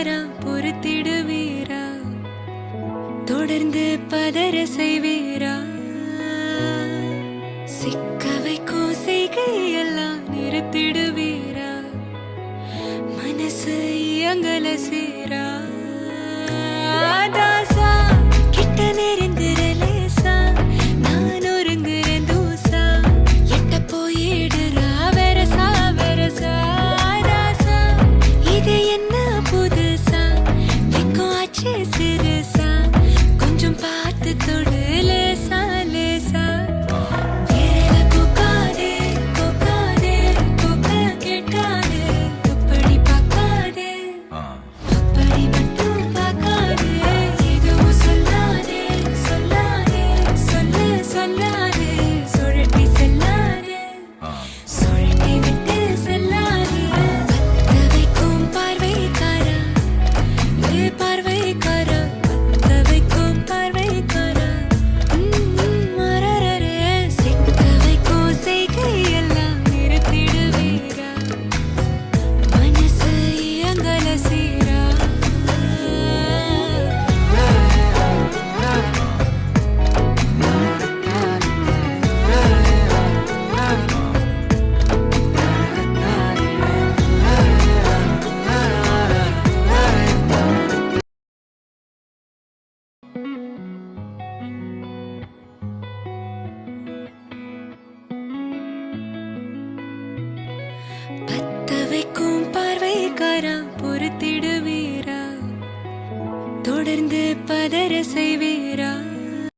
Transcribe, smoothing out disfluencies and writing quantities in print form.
பார்வைக்காரா பொறுத்திடுவீரா தொடர்ந்து பதற செய்வீரா சிக்க வைக்கும் செய்கையெல்லாம் நிறுத்திடுவீரா மனசு இயங்கல சீரா தாசா கிட்ட நெருங்குறலேசா நான் ஒருங்குறேன் தூசா எட்ட போயிடுறா வெரசா வெரசா தாசா இது என்ன புதுசா வெக்கம் ஆச்சு சிறுசா கொஞ்சம் பார்த்து தொடு லேசா லேசா விரல பூக்காதே பூக்காதே பூக்க கேட்காதே துப்படி பார்க்காதே அப்படி மட்டும் பார்க்காதே எதுவும் சொல்லாதே சொல்லாதே சொல்லு சொல்லாதே சுழட்டி செல்லாதே சுழட்டி விட்டு செல்லாதே பத்த வைக்கும் பார்வைக்காரா ஏ பார்வைக்காரா பத்த வைக்கும் பார்வைக்காரா மரரரே சிக்க வைக்கும் செய்கையெல்லாம் நிறுத்திடுவீரா மனசு இயங்கல சீரா பத்த வைக்கும் பார்வைக்காரா